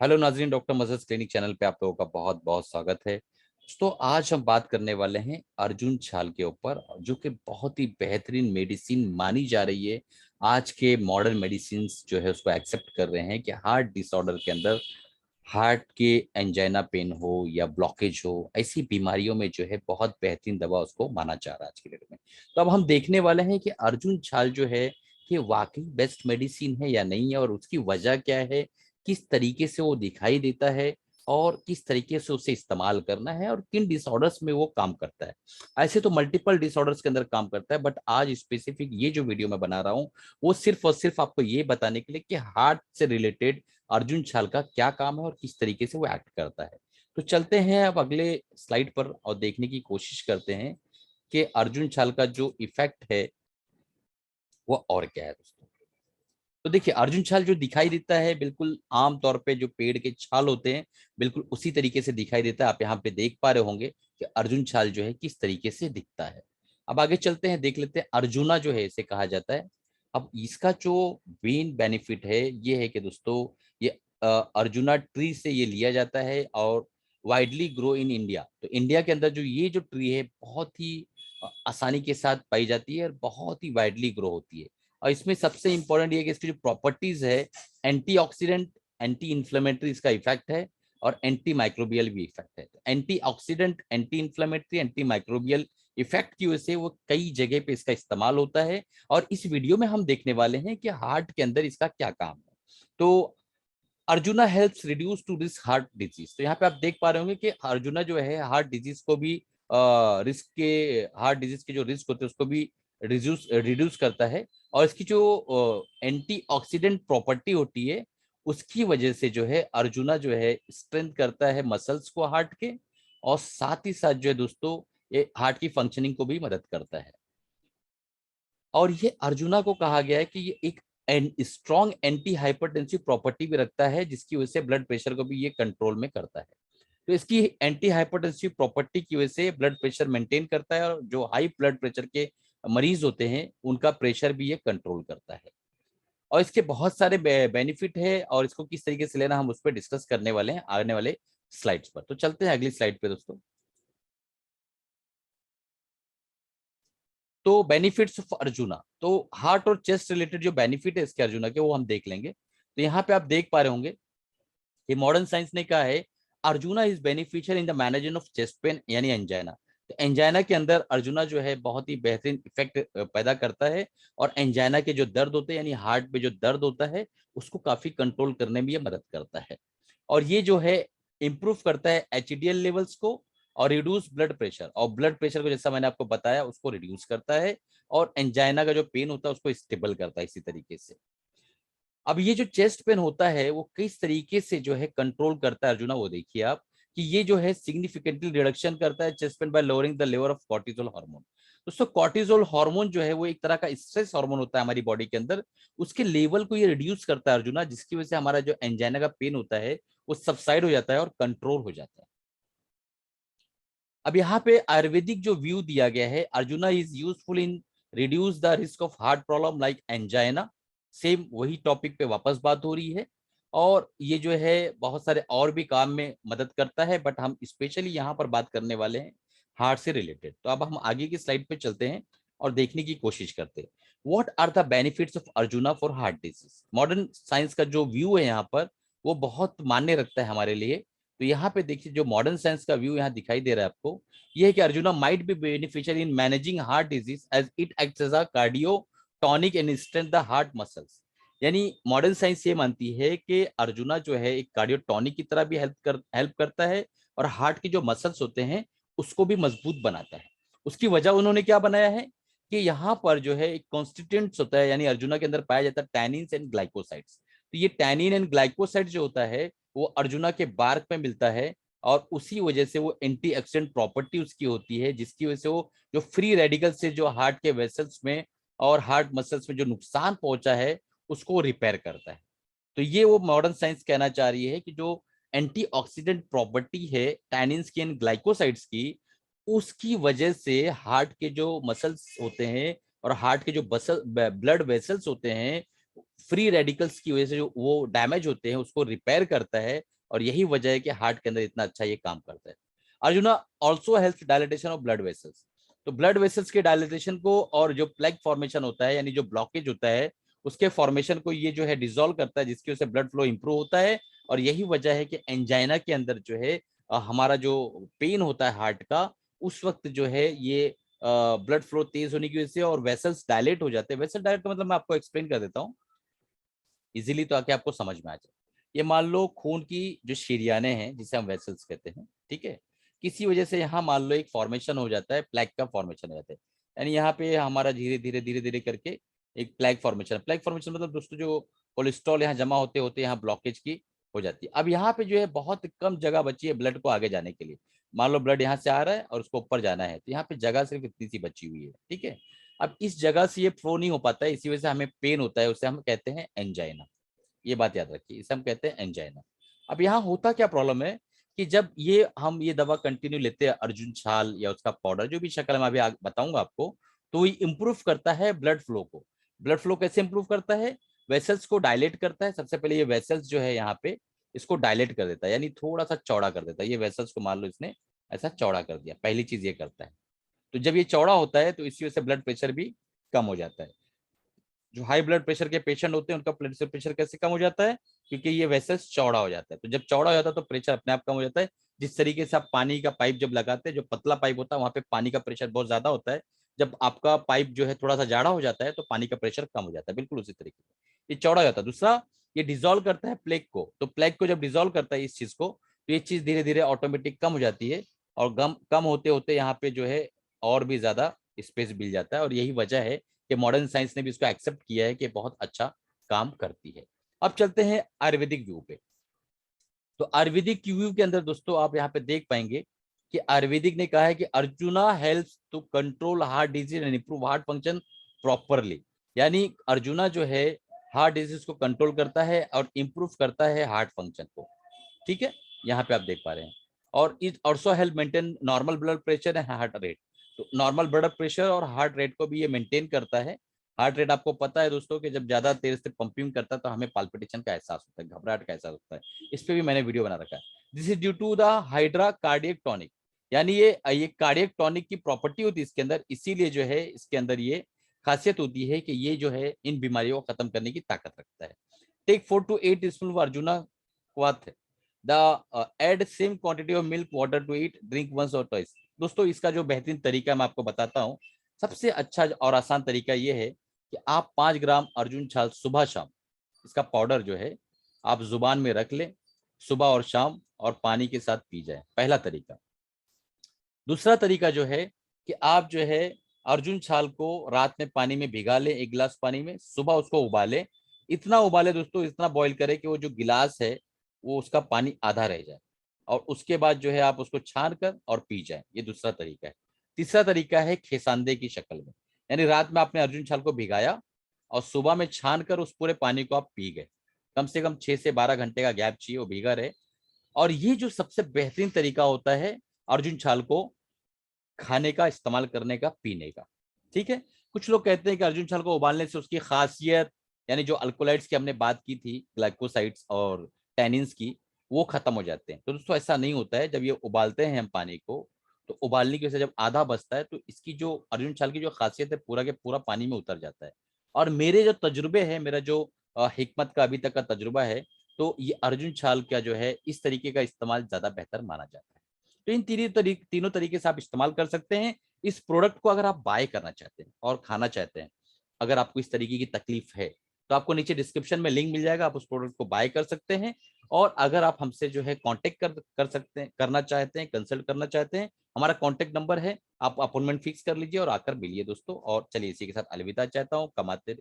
Hello नाजरीन, doctor मजहर clinic channel पे आप लोगों का बहुत बहुत स्वागत है। तो आज हम बात करने वाले हैं अर्जुन छाल के ऊपर, जो कि बहुत ही बेहतरीन मेडिसिन मानी जा रही है। आज के मॉडर्न मेडिसिन जो है उसको एक्सेप्ट कर रहे हैं कि हार्ट डिसऑर्डर के अंदर, हार्ट के एंजाइना पेन हो या ब्लॉकेज हो, ऐसी बीमारियों में जो है बहुत बेहतरीन दवा उसको माना जा रहा है आज के डेट में। तो अब हम देखने वाले हैं कि अर्जुन छाल जो है कि वाकई बेस्ट मेडिसिन है या नहीं है, और उसकी वजह क्या है, किस तरीके से वो दिखाई देता है, और किस तरीके से उसे इस्तेमाल करना है, और किन डिसऑर्डर्स में वो काम करता है। ऐसे तो मल्टीपल डिसऑर्डर्स के अंदर काम करता है, बट आज स्पेसिफिक ये जो वीडियो मैं बना रहा हूँ वो सिर्फ और सिर्फ आपको ये बताने के लिए कि हार्ट से रिलेटेड अर्जुन छाल का क्या काम है और किस तरीके से वो एक्ट करता है। तो चलते हैं अब अगले स्लाइड पर और देखने की कोशिश करते हैं कि अर्जुन छाल का जो इफेक्ट है वो और क्या है दोस्तों। तो देखिए, अर्जुन छाल जो दिखाई देता है बिल्कुल आम तौर पे जो पेड़ के छाल होते हैं बिल्कुल उसी तरीके से दिखाई देता है। आप यहाँ पे देख पा रहे होंगे कि अर्जुन छाल जो है किस तरीके से दिखता है। अब आगे चलते हैं, देख लेते हैं अर्जुना जो है इसे कहा जाता है। अब इसका जो मेन बेनिफिट है ये है कि दोस्तों, ये अर्जुना ट्री से ये लिया जाता है और वाइडली ग्रो इन इंडिया। तो इंडिया के अंदर जो ये जो ट्री है बहुत ही आसानी के साथ पाई जाती है और बहुत ही वाइडली ग्रो होती है। और इसमें सबसे इंपॉर्टेंट ये है कि इसकी जो प्रॉपर्टीज है, एंटीऑक्सीडेंट, एंटी इन्फ्लेमेटरी इसका इफेक्ट है, और एंटी माइक्रोबियल भी इफेक्ट है। तो antioxidant, anti inflammatory, anti microbial effect की वजह से वो कई जगह पे इसका इस्तेमाल होता है। और इस वीडियो में हम देखने वाले हैं कि हार्ट के अंदर इसका क्या काम है। तो Arjuna helps reduce to this heart disease. तो यहाँ पे आप देख पा रहे होंगे कि अर्जुना जो है हार्ट डिजीज को भी, रिस्क के, हार्ट डिजीज के जो रिस्क होते हैं उसको भी रिड्यूस रिड्यूस करता है। और इसकी जो एंटीऑक्सीडेंट प्रॉपर्टी होती है उसकी वजह से जो है अर्जुना जो है स्ट्रेंथ करता है मसल्स को हार्ट के, और साथ ही साथ जो है दोस्तों ये हार्ट की फंक्शनिंग को भी मदद करता है। और ये अर्जुना को कहा गया है कि ये एक स्ट्रॉन्ग एंटी हाइपरटेंसिव प्रॉपर्टी भी रखता है, जिसकी वजह से ब्लड प्रेशर को भी ये कंट्रोल में करता है। तो इसकी एंटी हाइपरटेंसिव प्रॉपर्टी की वजह से ब्लड प्रेशर मेंटेन करता है, और जो हाई ब्लड प्रेशर के मरीज होते हैं उनका प्रेशर भी ये कंट्रोल करता है। और इसके बहुत सारे बेनिफिट है, और इसको किस तरीके से लेना हम उस पर डिस्कस करने वाले हैं आने वाले स्लाइड्स पर। तो चलते हैं अगली स्लाइड पे दोस्तों। तो बेनिफिट्स ऑफ अर्जुना, तो हार्ट और चेस्ट रिलेटेड जो बेनिफिट है इसके अर्जुना के वो हम देख लेंगे। तो यहाँ पे आप देख पा रहे होंगे कि मॉडर्न साइंस ने कहा है arjuna is beneficial in the management of chest pain यानी एंजाइना। तो एंजाइना के अंदर अर्जुना जो है बहुत ही बेहतरीन इफेक्ट पैदा करता है, और एंजाइना के जो दर्द होते हैं यानी हार्ट पे जो दर्द होता है उसको काफी कंट्रोल करने में ये मदद करता है। और ये जो है इम्प्रूव करता है एचडीएल लेवल्स को, और रिड्यूस ब्लड प्रेशर, और ब्लड प्रेशर को जैसा मैंने आपको बताया उसको रिड्यूस करता है, और एंजाइना का जो पेन होता है उसको स्टेबल करता है इसी तरीके से। अब ये जो चेस्ट पेन होता है वो किस तरीके से जो है कंट्रोल करता है अर्जुना, वो देखिए आप कि ये जो है सिग्निफिकेंटली रिडक्शन करता है chest pain bye lowering the level of cortisol hormone. दोस्तों कॉर्टिसोल हार्मोन जो है वो एक तरह का स्ट्रेस हार्मोन होता है हमारी बॉडी के अंदर, उसके लेवल को ये रिड्यूस करता है अर्जुना, जिसकी वजह से हमारा जो एंजाइना का पेन होता है वो सबसाइड हो जाता है और कंट्रोल हो जाता है। अब यहाँ पे आयुर्वेदिक जो व्यू दिया गया है, arjuna is useful in reduce the risk of heart problem like angina. Same वही टॉपिक पे वापस बात हो रही है, और ये जो है बहुत सारे और भी काम में मदद करता है, बट हम स्पेशली यहाँ पर बात करने वाले हैं हार्ट से रिलेटेड। तो अब हम आगे की स्लाइड पे चलते हैं और देखने की कोशिश करते हैं what are the benefits of Arjuna for heart disease. Modern science का जो व्यू है यहाँ पर वो बहुत मान्य रखता है हमारे लिए। तो यहाँ पे देखिए जो मॉडर्न साइंस का व्यू यहाँ दिखाई दे रहा है आपको, ये है कि Arjuna might be beneficial in managing heart disease as it acts as a cardio tonic and strength the heart muscles. यानी मॉडर्न साइंस ये मानती है कि अर्जुना जो है एक कार्डियो टॉनिक की तरह भी हेल्प करता है, और हार्ट के जो मसल्स होते हैं उसको भी मजबूत बनाता है। उसकी वजह उन्होंने क्या बनाया है कि यहाँ पर जो है एक कॉन्स्टिट्यूंट्स होता है, यानी अर्जुना के अंदर पाया जाता है टैनिन्स एंड ग्लाइकोसाइड्स। तो ये टैनिन एंड ग्लाइकोसाइड जो होता है वो अर्जुना के बार्क में मिलता है, और उसी वजह से वो एंटीऑक्सीडेंट प्रॉपर्टी उसकी होती है, जिसकी वजह से वो जो फ्री रेडिकल से जो हार्ट के वेसल्स में और हार्ट मसल्स में जो नुकसान पहुंचा है उसको रिपेयर करता है। तो ये वो मॉडर्न साइंस कहना चाह रही है कि जो एंटीऑक्सीडेंट प्रॉपर्टी है टैनिन्स की एंड ग्लाइकोसाइड्स की, उसकी वजह से हार्ट के जो मसल्स होते हैं और हार्ट के जो ब्लड वेसल्स होते हैं फ्री रेडिकल्स की वजह से जो वो डैमेज होते हैं उसको रिपेयर करता है, और यही वजह है कि हार्ट के अंदर इतना अच्छा ये काम करता है। Arjuna also help dilatation of blood vessels. तो ब्लड वेसल्स के डायलिटेशन को और जो प्लेग फॉर्मेशन होता है यानी जो ब्लॉकेज होता है उसके फॉर्मेशन को ये जो है डिसॉल्व करता है, जिसकी वजह से ब्लड फ्लो इंप्रूव होता है। और यही वजह है कि एंजाइना के अंदर जो है हमारा जो पेन होता है हार्ट का, उस वक्त जो है ये ब्लड फ्लो तेज होने की वजह से और वेसल्स डायलेट हो जाते हैं। वेसल डायलेट का मतलब मैं आपको एक्सप्लेन कर देता हूँ इजीली, तो आके आपको समझ में आ जाए। ये मान लो खून की जो शरियाने हैं जिसे हम वेसल्स कहते हैं, ठीक है, किसी वजह से यहाँ मान लो एक फॉर्मेशन हो जाता है, प्लैक का फॉर्मेशन हो जाता है, यानी यहाँ पे हमारा धीरे धीरे धीरे धीरे करके एक प्लैक फॉर्मेशन मतलब दोस्तों जो कोलेस्ट्रॉल यहाँ जमा होते होते यहाँ ब्लॉकेज की हो जाती है। अब यहाँ पे जो है बहुत कम जगह बची है ब्लड को आगे जाने के लिए। मान लो ब्लड यहाँ से आ रहा है और उसको ऊपर जाना है, तो यहाँ पे जगह सिर्फ इतनी सी बची हुई है, ठीक है। अब इस जगह से ये फ्लो नहीं हो पाता है, इसी वजह से हमें पेन होता है, उसे हम कहते हैं एंजाइना। ये बात याद रखिए, इसे हम कहते हैं एंजाइना। अब यहाँ होता क्या प्रॉब्लम है कि जब ये हम ये दवा कंटिन्यू लेते हैं, अर्जुन छाल या उसका पाउडर जो भी शक्ल मैं अभी बताऊंगा आपको, तो ये इंप्रूव करता है ब्लड फ्लो को। ब्लड फ्लो कैसे इंप्रूव करता है? वेसल्स को डायलेट करता है। सबसे पहले ये वेसल्स जो है यहाँ पे इसको डायलेट कर देता है, यानी थोड़ा सा चौड़ा कर देता है। ये वेसल्स को मान लो इसने ऐसा चौड़ा कर दिया, पहली चीज ये करता है। तो जब ये चौड़ा होता है तो इसी वजह से ब्लड प्रेशर भी कम हो जाता है। जो हाई ब्लड प्रेशर के पेशेंट होते हैं उनका ब्लड प्रेशर कैसे कम हो जाता है? क्योंकि ये वेसल्स चौड़ा हो जाता है। तो जब चौड़ा हो जाता है तो प्रेशर अपने आप कम हो जाता है। जिस तरीके से आप पानी का पाइप जब लगाते हैं, जो पतला पाइप होता है वहां पे पानी का प्रेशर बहुत ज्यादा होता है, जब आपका पाइप जो है थोड़ा सा जाड़ा हो जाता है तो पानी का प्रेशर कम हो जाता है, बिल्कुल उसी तरीके से ये चौड़ा हो जाता है। दूसरा, ये डिजोल्व करता है प्लेग को। तो प्लेग को जब डिजोल्व करता है इस चीज को, तो ये चीज धीरे धीरे ऑटोमेटिक कम हो जाती है, और कम होते होते यहाँ पे जो है और भी ज्यादा स्पेस मिल जाता है। और यही वजह है कि मॉडर्न साइंस ने भी इसको एक्सेप्ट किया है कि बहुत अच्छा काम करती है। अब चलते हैं आयुर्वेदिक व्यू पे। तो आयुर्वेदिक व्यू के अंदर दोस्तों आप यहाँ पे देख पाएंगे कि आयुर्वेदिक ने कहा है कि Arjuna helps to control heart disease and improve heart function properly. यानी अर्जुना जो है हार्ट डिजीज को कंट्रोल करता है और इंप्रूव करता है हार्ट फंक्शन को, ठीक है। यहाँ पे आप देख पा रहे हैं। और it also help maintain normal blood pressure and heart rate. तो नॉर्मल ब्लड प्रेशर और हार्ट रेट को भी ये मेंटेन करता है। हार्ट रेट आपको पता है दोस्तों कि जब ज्यादा तेज से पंपिंग करता है तो हमें पाल्पिटेशन का एहसास होता है, घबराहट का एहसास होता है। इस पे भी मैंने वीडियो बना रखा है। This is due to the hydra cardiac tonic. यानी ये कार्डियक टॉनिक की प्रॉपर्टी होती है इसके अंदर, इसीलिए जो है इसके अंदर ये खासियत होती है कि ये जो है इन बीमारियों को खत्म करने की ताकत रखता है। टेक 4 to 8 स्पून अर्जुना क्वाथ। Add same quantity of milk water to eat, drink once और ट्वाइस। दोस्तों इसका जो बेहतरीन तरीका मैं आपको बताता हूँ। सबसे अच्छा और आसान तरीका ये है कि आप 5 ग्राम अर्जुन छाल सुबह शाम, इसका पाउडर जो है आप जुबान में रख लें सुबह और शाम, और पानी के साथ पी जाए, पहला तरीका। दूसरा तरीका जो है कि आप जो है अर्जुन छाल को रात में पानी में भिगा लें, 1 गिलास पानी में, सुबह उसको उबालें। इतना उबाले दोस्तों, इतना बॉईल करें कि वो जो गिलास है वो उसका पानी आधा रह जाए, और उसके बाद जो है आप उसको छान कर और पी जाए। ये दूसरा तरीका है। तीसरा तरीका है खेसांदे की शक्ल में, यानी रात में आपने अर्जुन छाल को भिगाया और सुबह में छान कर उस पूरे पानी को आप पी गए। कम से कम 6 से 12 घंटे का गैप चाहिए, वो भीगा रहे। और ये जो सबसे बेहतरीन तरीका होता है अर्जुन छाल को खाने का, इस्तेमाल करने का, पीने का, ठीक है। कुछ लोग कहते हैं कि अर्जुन छाल को उबालने से उसकी खासियत, यानी जो अल्कोलाइड्स की हमने बात की थी, ग्लाइकोसाइड्स और टैनिन्स की, वो खत्म हो जाते हैं। तो दोस्तों ऐसा नहीं होता है। जब ये उबालते हैं हम पानी को, तो उबालने की वजह से जब आधा बचता है तो इसकी जो अर्जुन छाल की जो खासियत है पूरा के पूरा पानी में उतर जाता है। और मेरे जो तजुर्बे है, मेरा जो हिकमत का अभी तक का तजुर्बा है, तो ये अर्जुन छाल का जो है इस तरीके का इस्तेमाल ज्यादा बेहतर माना जाता है। तो इन तीनों तरीके से आप इस्तेमाल कर सकते हैं इस प्रोडक्ट को। अगर आप बाय करना चाहते हैं और खाना चाहते हैं, अगर आपको इस तरीके की तकलीफ है, तो आपको नीचे डिस्क्रिप्शन में लिंक मिल जाएगा, आप उस प्रोडक्ट को बाय कर सकते हैं। और अगर आप हमसे जो है कांटेक्ट कर सकते हैं, करना चाहते हैं, कंसल्ट करना चाहते हैं, हमारा कांटेक्ट नंबर है, आप अपॉइंटमेंट फिक्स कर लीजिए और आकर मिलिए दोस्तों। और चलिए इसी के साथ अलविदा चाहता हूँ। कमाते